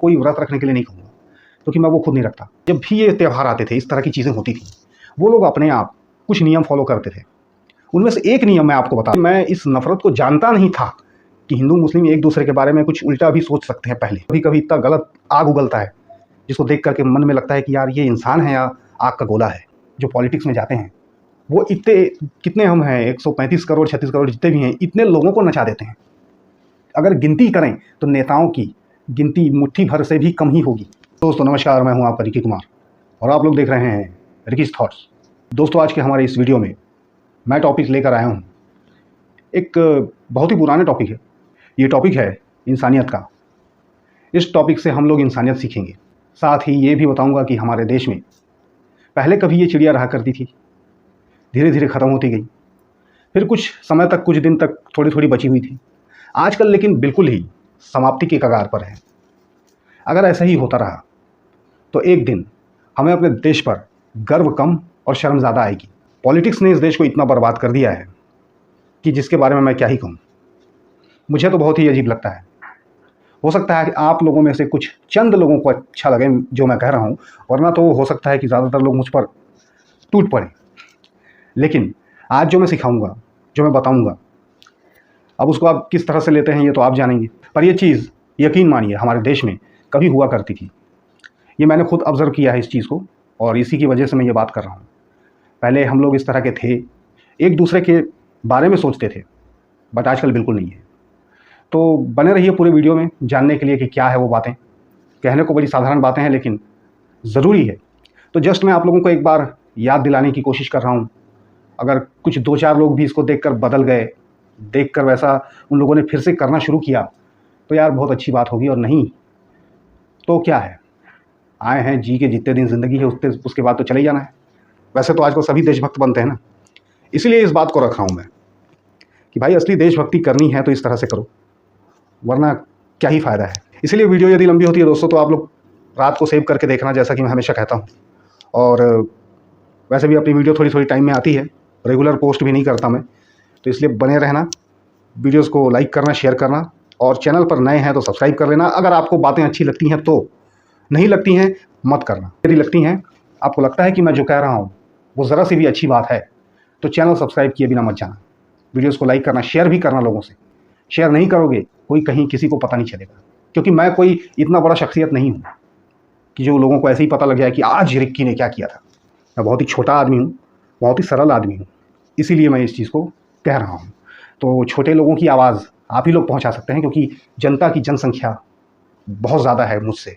कोई व्रत रखने के लिए नहीं कहूँगा, क्योंकि मैं वो खुद नहीं रखता। जब भी ये त्यौहार आते थे, इस तरह की चीज़ें होती थी, वो लोग अपने आप कुछ नियम फॉलो करते थे। उनमें से एक नियम मैं आपको बता, मैं इस नफ़रत को जानता नहीं था कि हिंदू मुस्लिम एक दूसरे के बारे में कुछ उल्टा भी सोच सकते हैं। पहले कभी कभी इतना गलत आग उगलता है जिसको देख करके मन में लगता है कि यार ये इंसान है या आग का गोला है। जो पॉलिटिक्स में जाते हैं वो इतने, कितने हम हैं, 135 करोड़ 36 करोड़ जितने भी हैं, इतने लोगों को नचा देते हैं। अगर गिनती करें तो नेताओं की गिनती मुट्ठी भर से भी कम ही होगी। दोस्तों नमस्कार, मैं हूं आपका रिकी कुमार और आप लोग देख रहे हैं रिकीज थॉट्स। दोस्तों आज के हमारे इस वीडियो में मैं टॉपिक लेकर आया हूं, एक बहुत ही पुराने टॉपिक है। ये टॉपिक है इंसानियत का। इस टॉपिक से हम लोग इंसानियत सीखेंगे। साथ ही ये भी बताऊंगा कि हमारे देश में पहले कभी ये चिड़िया रहा करती थी, धीरे धीरे ख़त्म होती गई, फिर कुछ समय तक, कुछ दिन तक थोड़ी थोड़ी बची हुई थी, आजकल लेकिन बिल्कुल ही समाप्ति के कगार पर है। अगर ऐसा ही होता रहा तो एक दिन हमें अपने देश पर गर्व कम और शर्म ज़्यादा आएगी। पॉलिटिक्स ने इस देश को इतना बर्बाद कर दिया है कि जिसके बारे में मैं क्या ही कहूँ। मुझे तो बहुत ही अजीब लगता है। हो सकता है कि आप लोगों में से कुछ चंद लोगों को अच्छा लगे जो मैं कह रहा हूँ, वरना तो हो सकता है कि ज़्यादातर लोग मुझ पर टूट पड़े। लेकिन आज जो मैं सिखाऊंगा, जो मैं बताऊंगा, अब उसको आप किस तरह से लेते हैं ये तो आप जानेंगे। पर ये चीज़ यकीन मानिए हमारे देश में कभी हुआ करती थी। ये मैंने खुद ऑब्ज़र्व किया है इस चीज़ को, और इसी की वजह से मैं ये बात कर रहा हूँ। पहले हम लोग इस तरह के थे, एक दूसरे के बारे में सोचते थे, बट आजकल बिल्कुल नहीं है। तो बने रहिए पूरे वीडियो में जानने के लिए कि क्या है वो बातें। कहने को बड़ी साधारण बातें हैं लेकिन ज़रूरी है। तो जस्ट मैं आप लोगों को एक बार याद दिलाने की कोशिश कर रहा हूँ। अगर कुछ 2-4 लोग भी इसको देखकर बदल गए, देखकर वैसा उन लोगों ने फिर से करना शुरू किया तो यार बहुत अच्छी बात होगी। और नहीं तो क्या है, आए हैं जी के जितने दिन ज़िंदगी है उसके बाद तो चले ही जाना है। वैसे तो आजकल सभी देशभक्त बनते हैं ना, इसीलिए इस बात को रखा हूँ मैं कि भाई असली देशभक्ति करनी है तो इस तरह से करो, वरना क्या ही फ़ायदा है। इसीलिए वीडियो यदि लंबी होती है दोस्तों तो आप लोग रात को सेव करके देखना, जैसा कि मैं हमेशा कहता हूँ। और वैसे भी अपनी वीडियो थोड़ी थोड़ी टाइम में आती है, रेगुलर पोस्ट भी नहीं करता मैं, तो इसलिए बने रहना, वीडियोस को लाइक करना, शेयर करना, और चैनल पर नए हैं तो सब्सक्राइब कर लेना। अगर आपको बातें अच्छी लगती हैं तो, नहीं लगती हैं मत करना। यदि लगती हैं, आपको लगता है कि मैं जो कह रहा हूँ वो ज़रा सी भी अच्छी बात है, तो चैनल सब्सक्राइब किए बिना मत जाना। वीडियोज़ को लाइक करना, शेयर भी करना लोगों से। शेयर नहीं करोगे कोई कहीं किसी को पता नहीं चलेगा, क्योंकि मैं कोई इतना बड़ा शख्सियत नहीं हूँ कि जो लोगों को ऐसे ही पता लग जाए कि आज रिक्की ने क्या किया था। मैं बहुत ही छोटा आदमी हूँ, बहुत ही सरल आदमी हूँ, इसीलिए मैं इस चीज़ को कह रहा हूँ। तो छोटे लोगों की आवाज़ आप ही लोग पहुँचा सकते हैं, क्योंकि जनता की जनसंख्या बहुत ज़्यादा है मुझसे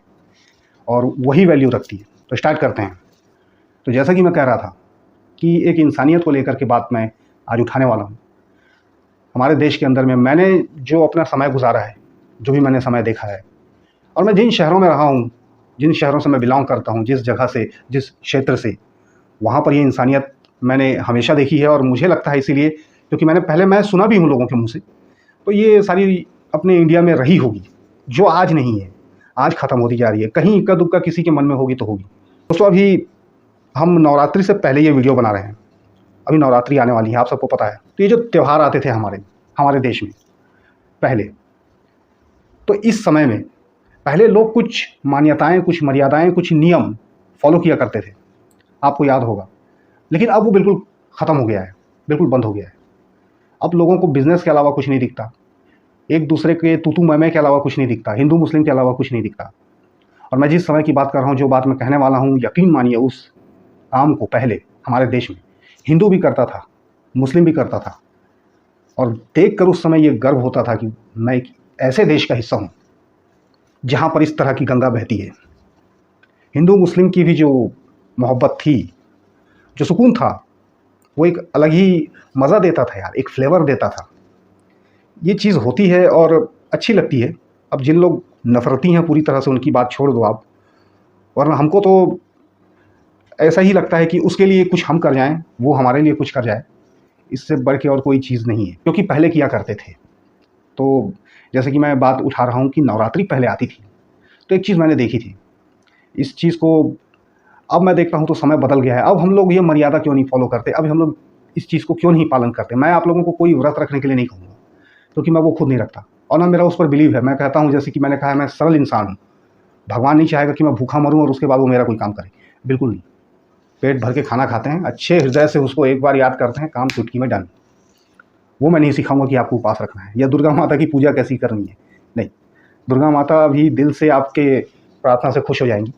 और वही वैल्यू रखती है। तो स्टार्ट करते हैं। तो जैसा कि मैं कह रहा था कि एक इंसानियत को लेकर के बात मैं आज उठाने वाला हूँ। हमारे देश के अंदर में मैंने जो अपना समय गुजारा है, जो भी मैंने समय देखा है, और मैं जिन शहरों में रहा हूँ, जिन शहरों से मैं बिलोंग करता हूँ, जिस जगह से, जिस क्षेत्र से, वहाँ पर ये इंसानियत मैंने हमेशा देखी है। और मुझे लगता है इसीलिए क्योंकि मैं सुना भी हूँ लोगों के मुँह से, तो ये सारी अपने इंडिया में रही होगी, जो आज नहीं है, आज ख़त्म होती जा रही है। कहीं इक्का दुक्का किसी के मन में होगी तो होगी। दोस्तों अभी हम नवरात्रि से पहले ये वीडियो बना रहे हैं। अभी नवरात्रि आने वाली है, आप सबको पता है। तो ये जो त्यौहार आते थे हमारे देश में पहले, तो इस समय में पहले लोग कुछ मान्यताएं, कुछ मर्यादाएं, कुछ नियम फॉलो किया करते थे, आपको याद होगा। लेकिन अब वो बिल्कुल ख़त्म हो गया है, बिल्कुल बंद हो गया है। अब लोगों को बिजनेस के अलावा कुछ नहीं दिखता, एक दूसरे के तू मैं के अलावा कुछ नहीं दिखता, हिंदू मुस्लिम के अलावा कुछ नहीं दिखता। और मैं जिस समय की बात कर रहा हूँ, जो बात मैं कहने वाला हूँ, यकीन मानिए उस काम को पहले हमारे देश में हिंदू भी करता था, मुस्लिम भी करता था। और देख कर उस समय ये गर्व होता था कि मैं एक ऐसे देश का हिस्सा हूँ जहाँ पर इस तरह की गंगा बहती है। हिंदू मुस्लिम की भी जो मोहब्बत थी, जो सुकून था, वो एक अलग ही मज़ा देता था यार, एक फ्लेवर देता था। ये चीज़ होती है और अच्छी लगती है। अब जिन लोग नफ़रती हैं पूरी तरह से, उनकी बात छोड़ दो आप, वरना हमको तो ऐसा ही लगता है कि उसके लिए कुछ हम कर जाएं, वो हमारे लिए कुछ कर जाए, इससे बढ़ के और कोई चीज़ नहीं है, क्योंकि पहले किया करते थे। तो जैसे कि मैं बात उठा रहा हूँ कि नवरात्रि पहले आती थी, तो एक चीज़ मैंने देखी थी। इस चीज़ को अब मैं देखता हूँ तो समय बदल गया है। अब हम लोग ये मर्यादा क्यों नहीं फॉलो करते, अब हम लोग इस चीज़ को क्यों नहीं पालन करते। मैं आप लोगों को कोई व्रत रखने के लिए नहीं कहूँगा, क्योंकि मैं वो खुद नहीं रखता और ना मेरा उस पर बिलीव है। मैं कहता हूँ, जैसे कि मैंने कहा, मैं सरल इंसान हूँ, भगवान नहीं चाहेगा कि मैं भूखा मरूं और उसके बाद वो मेरा कोई काम करे, बिल्कुल नहीं। पेट भर के खाना खाते हैं, अच्छे हृदय से उसको एक बार याद करते हैं, काम चुटकी में डन। वो मैं नहीं सिखाऊंगा कि आपको उपास रखना है या दुर्गा माता की पूजा कैसी करनी है, नहीं। दुर्गा माता भी दिल से आपके प्रार्थना से खुश हो जाएंगी।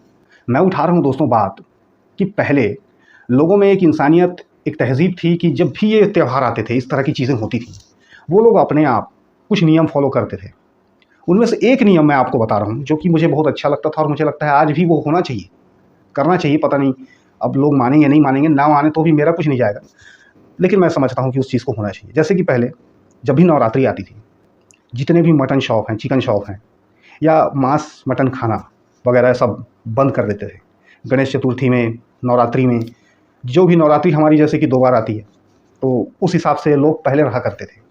मैं उठा रहा हूँ दोस्तों बात कि पहले लोगों में एक इंसानियत, एक तहज़ीब थी कि जब भी ये त्यौहार आते थे, इस तरह की चीज़ें होती थी, वो लोग अपने आप कुछ नियम फॉलो करते थे। उनमें से एक नियम मैं आपको बता रहा हूँ जो कि मुझे बहुत अच्छा लगता था और मुझे लगता है आज भी वो होना चाहिए, करना चाहिए। पता नहीं अब लोग मानेंगे नहीं मानेंगे, ना माने तो भी मेरा कुछ नहीं जाएगा, लेकिन मैं समझता हूँ कि उस चीज़ को होना चाहिए। जैसे कि पहले जब भी नवरात्रि आती थी, जितने भी मटन शॉप हैं, चिकन शॉप हैं या मांस मटन खाना वगैरह सब बंद कर देते थे। गणेश चतुर्थी में, नवरात्रि में, जो भी नवरात्रि हमारी जैसे कि 2 बार आती है, तो उस हिसाब से लोग पहले रहा करते थे।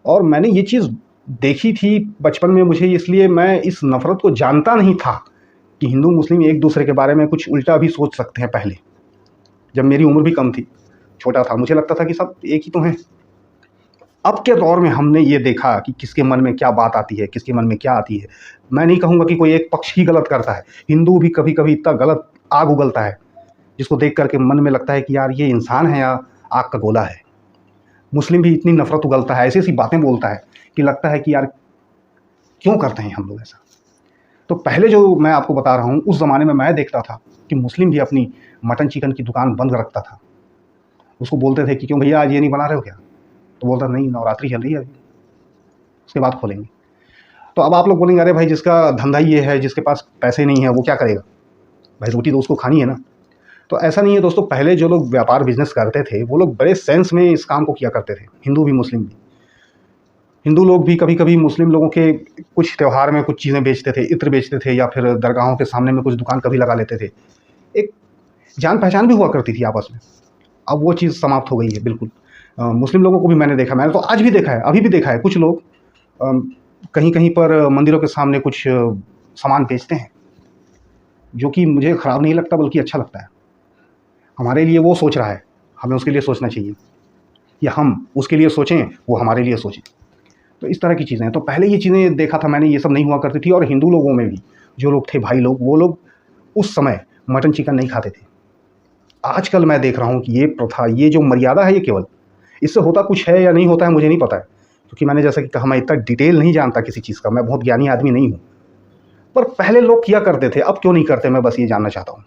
और मैंने ये चीज़ देखी थी बचपन में मुझे, इसलिए मैं इस नफ़रत को जानता नहीं था कि हिंदू मुस्लिम एक दूसरे के बारे में कुछ उल्टा भी सोच सकते हैं। पहले जब मेरी उम्र भी कम थी, छोटा था, मुझे लगता था कि सब एक ही तो हैं। अब के दौर में हमने ये देखा कि किसके मन में क्या बात आती है, किसके मन में क्या आती है। मैं नहीं कहूँगा कि कोई एक पक्ष ही गलत करता है, हिंदू भी कभी-कभी इतना गलत आग उगलता है, जिसको देख कर के मन में लगता है कि यार ये इंसान है या आग का गोला है। मुस्लिम भी इतनी नफ़रत उगलता है, ऐसी-ऐसी बातें बोलता है कि लगता है कि यार क्यों करते हैं हम लोग ऐसा। तो पहले जो मैं आपको बता रहा हूँ, उस ज़माने में मैं देखता था कि मुस्लिम भी अपनी मटन चिकन की दुकान बंद रखता था। उसको बोलते थे कि क्यों भैया आज ये नहीं बना रहे हो क्या? तो बोलता नहीं नवरात्रि चल रही है अभी, उसके बाद खोलेंगे। तो अब आप लोग बोलेंगे अरे भाई जिसका धंधा ही ये है, जिसके पास पैसे नहीं है वो क्या करेगा? भाई रोटी तो उसको खानी है ना। तो ऐसा नहीं है दोस्तों, पहले जो लोग व्यापार बिज़नेस करते थे, वो लोग बड़े सेंस में इस काम को किया करते थे, हिंदू भी मुस्लिम भी। हिंदू लोग भी कभी-कभी मुस्लिम लोगों के कुछ त्योहार में कुछ चीज़ें बेचते थे, इत्र बेचते थे या फिर दरगाहों के सामने में कुछ दुकान कभी लगा लेते थे। एक जान-पहचान भी हुआ करती थी आपस में। अब वो चीज़ समाप्त हो गई है बिल्कुल। मुस्लिम लोगों को भी मैंने देखा, मैंने तो आज भी देखा है, अभी भी देखा है, कुछ लोग कहीं-कहीं पर मंदिरों के सामने कुछ सामान बेचते हैं, जो कि मुझे ख़राब नहीं लगता बल्कि अच्छा लगता है। हमारे लिए वो सोच रहा है, हमें उसके लिए सोचना चाहिए, या हम उसके लिए सोचें, वो हमारे लिए सोचे। तो इस तरह की चीज़ें हैं। तो पहले ये चीज़ें देखा था मैंने, ये सब नहीं हुआ करती थी। और हिंदू लोगों में भी जो लोग थे भाई लोग, वो लोग उस समय मटन चिकन नहीं खाते थे। आजकल मैं देख रहा हूँ कि ये प्रथा, ये जो मर्यादा है, ये केवल इससे होता कुछ है या नहीं होता है मुझे नहीं पता है, क्योंकि मैंने जैसा कि कहा मैं इतना डिटेल नहीं जानता किसी चीज़ का, मैं बहुत ज्ञानी आदमी नहीं हूँ। पर पहले लोग किया करते थे, अब क्यों नहीं करते, मैं बस ये जानना चाहता हूँ।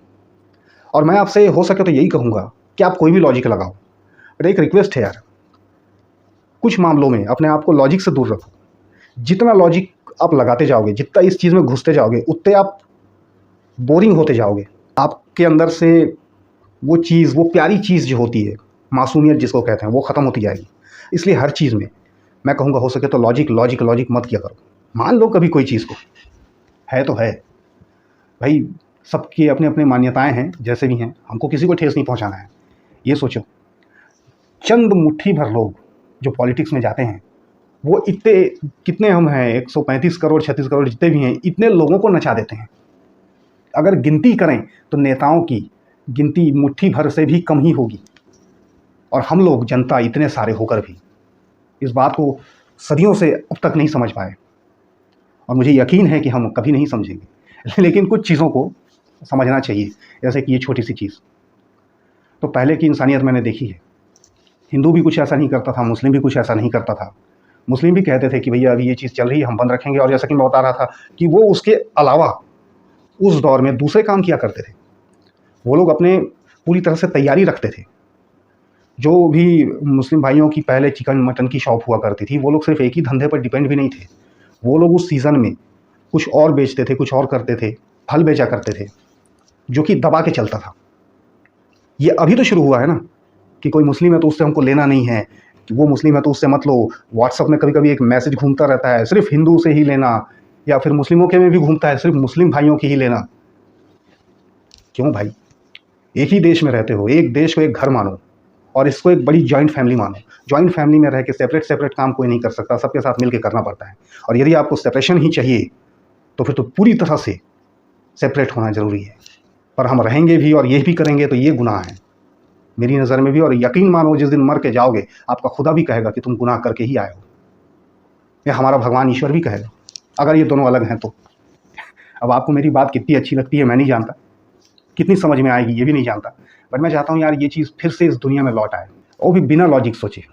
और मैं आपसे हो सके तो यही कहूँगा कि आप कोई भी लॉजिक लगाओ, बट एक रिक्वेस्ट है यार, कुछ मामलों में अपने आप को लॉजिक से दूर रखो। जितना लॉजिक आप लगाते जाओगे, जितना इस चीज़ में घुसते जाओगे, उतने आप बोरिंग होते जाओगे। आपके अंदर से वो चीज़, वो प्यारी चीज़ जो होती है, मासूमियत जिसको कहते हैं, वो ख़त्म होती जाएगी। इसलिए हर चीज़ में मैं कहूँगा हो सके तो लॉजिक लॉजिक लॉजिक मत किया करो। मान लो कभी कोई चीज़ को, है तो है भाई, सबकी अपनी अपनी मान्यताएं हैं, जैसे भी हैं, हमको किसी को ठेस नहीं पहुंचाना है। ये सोचो, चंद मुट्ठी भर लोग जो पॉलिटिक्स में जाते हैं, वो इतने, कितने हम हैं, 135 करोड़ 36 करोड़ जितने भी हैं, इतने लोगों को नचा देते हैं। अगर गिनती करें तो नेताओं की गिनती मुट्ठी भर से भी कम ही होगी, और हम लोग जनता इतने सारे होकर भी इस बात को सदियों से अब तक नहीं समझ पाए, और मुझे यकीन है कि हम कभी नहीं समझेंगे। लेकिन कुछ चीज़ों को समझना चाहिए, जैसे कि ये छोटी सी चीज़। तो पहले की इंसानियत मैंने देखी है, हिंदू भी कुछ ऐसा नहीं करता था, मुस्लिम भी कुछ ऐसा नहीं करता था। मुस्लिम भी कहते थे कि भैया अभी ये चीज़ चल रही है, हम बंद रखेंगे। और जैसा कि मैं बता रहा था कि वो उसके अलावा उस दौर में दूसरे काम किया करते थे। वो लोग अपने पूरी तरह से तैयारी रखते थे। जो भी मुस्लिम भाइयों की पहले चिकन मटन की शॉप हुआ करती थी, वो लोग सिर्फ एक ही धंधे पर डिपेंड भी नहीं थे। वो लोग उस सीज़न में कुछ और बेचते थे, कुछ और करते थे, फल बेचा करते थे, जो कि दबा के चलता था। ये अभी तो शुरू हुआ है ना, कि कोई मुस्लिम है तो उससे हमको लेना नहीं है, कि वो मुस्लिम है तो उससे मत लो। व्हाट्सएप में कभी-कभी एक मैसेज घूमता रहता है, सिर्फ हिंदू से ही लेना, या फिर मुस्लिमों के में भी घूमता है, सिर्फ मुस्लिम भाइयों की ही लेना। क्यों भाई? एक ही देश में रहते हो, एक देश को एक घर मानो, और इसको एक बड़ी जॉइंट फैमिली मानो। जॉइंट फैमिली में रह के सेपरेट काम कोई नहीं कर सकता, सबके साथ मिल के करना पड़ता है। और यदि आपको सेपरेशन ही चाहिए, तो फिर तो पूरी तरह से सेपरेट होना ज़रूरी है। पर हम रहेंगे भी और ये भी करेंगे तो ये गुनाह है मेरी नज़र में भी। और यकीन मानो जिस दिन मर के जाओगे, आपका खुदा भी कहेगा कि तुम गुनाह करके ही आए हो, या हमारा भगवान ईश्वर भी कहेगा, अगर ये दोनों अलग हैं तो। अब आपको मेरी बात कितनी अच्छी लगती है मैं नहीं जानता, कितनी समझ में आएगी ये भी नहीं जानता, बट मैं चाहता हूँ यार ये चीज़ फिर से इस दुनिया में लौट आए, वो भी बिना लॉजिक सोचे।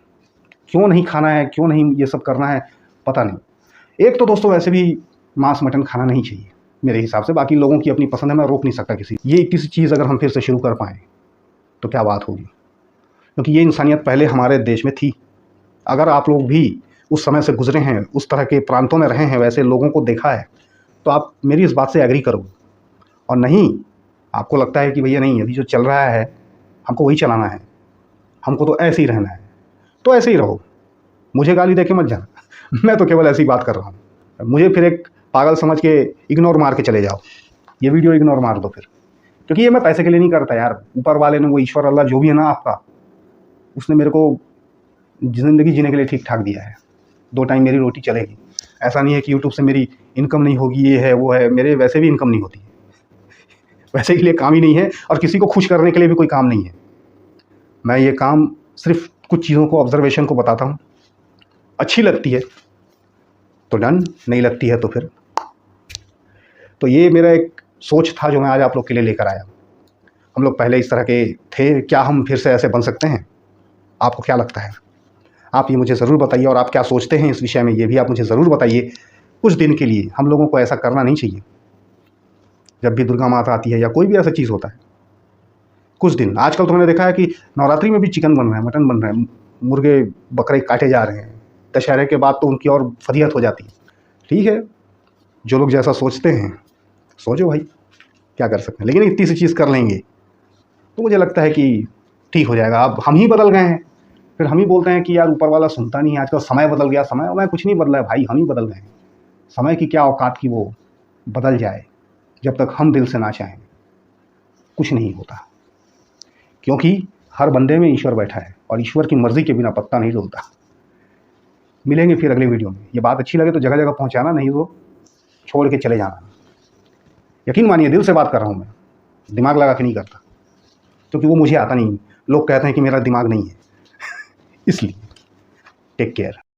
क्यों नहीं खाना है, क्यों नहीं ये सब करना है, पता नहीं। एक तो दोस्तों वैसे भी मांस मटन खाना नहीं चाहिए मेरे हिसाब से, बाकी लोगों की अपनी पसंद है, मैं रोक नहीं सकता किसी चीज़ अगर हम फिर से शुरू कर पाएँ तो क्या बात होगी, क्योंकि ये इंसानियत पहले हमारे देश में थी। अगर आप लोग भी उस समय से गुजरे हैं, उस तरह के प्रांतों में रहे हैं, वैसे लोगों को देखा है, तो आप मेरी इस बात से एग्री करोगे। और नहीं आपको लगता है कि भैया नहीं अभी जो चल रहा है हमको वही चलाना है, हमको तो ऐसे ही रहना है, तो ऐसे ही रहो, मुझे गाली दे के मत जाना मैं तो केवल ऐसी बात कर रहा हूँ। मुझे फिर एक पागल समझ के इग्नोर मार के चले जाओ, ये वीडियो इग्नोर मार दो फिर, क्योंकि ये मैं पैसे के लिए नहीं करता यार। ऊपर वाले ने, वो ईश्वर अल्लाह जो भी है ना आपका, उसने मेरे को ज़िंदगी जीने के लिए ठीक ठाक दिया है, 2 टाइम मेरी रोटी चलेगी। ऐसा नहीं है कि यूट्यूब से मेरी इनकम नहीं होगी, ये है वो है, मेरे वैसे भी इनकम नहीं होती है, वैसे के लिए काम ही नहीं है, और किसी को खुश करने के लिए भी कोई काम नहीं है। मैं ये काम सिर्फ कुछ चीज़ों को, ऑब्जर्वेशन को बताता हूँ, अच्छी लगती है तो डन, नहीं लगती है तो फिर। तो ये मेरा एक सोच था जो मैं आज आप लोग के लिए लेकर आया। हम लोग पहले इस तरह के थे, क्या हम फिर से ऐसे बन सकते हैं? आपको क्या लगता है? आप ये मुझे ज़रूर बताइए, और आप क्या सोचते हैं इस विषय में ये भी आप मुझे ज़रूर बताइए। कुछ दिन के लिए हम लोगों को ऐसा करना नहीं चाहिए। जब भी दुर्गा माता आती है या कोई भी ऐसा चीज़ होता है, कुछ दिन, आजकल तो मैंने देखा है कि नवरात्रि में भी चिकन बन रहा है, मटन बन रहा है, मुर्गे बकरे काटे जा रहे हैं। दशहरे के बाद तो उनकी और फजीहत हो जाती है। ठीक है, जो लोग जैसा सोचते हैं सोचो भाई, क्या कर सकते हैं, लेकिन इतनी सी चीज़ कर लेंगे तो मुझे लगता है कि ठीक हो जाएगा। अब हम ही बदल गए हैं, फिर हम ही बोलते हैं कि यार ऊपर वाला सुनता नहीं है, आजकल समय बदल गया। समय कुछ नहीं बदला है भाई, हम ही बदल गए हैं। समय की क्या औकात की वो बदल जाए, जब तक हम दिल से ना चाहें कुछ नहीं होता, क्योंकि हर बंदे में ईश्वर बैठा है और ईश्वर की मर्ज़ी के बिना पत्ता नहीं डोलता। मिलेंगे फिर अगले वीडियो में। ये बात अच्छी लगे तो जगह जगह पहुंचाना, नहीं तो छोड़ के चले जाना। यकीन मानिए दिल से बात कर रहा हूँ मैं, दिमाग लगा के नहीं करता, क्योंकि वो मुझे आता नहीं। लोग कहते हैं कि मेरा दिमाग नहीं है इसलिए। Take care.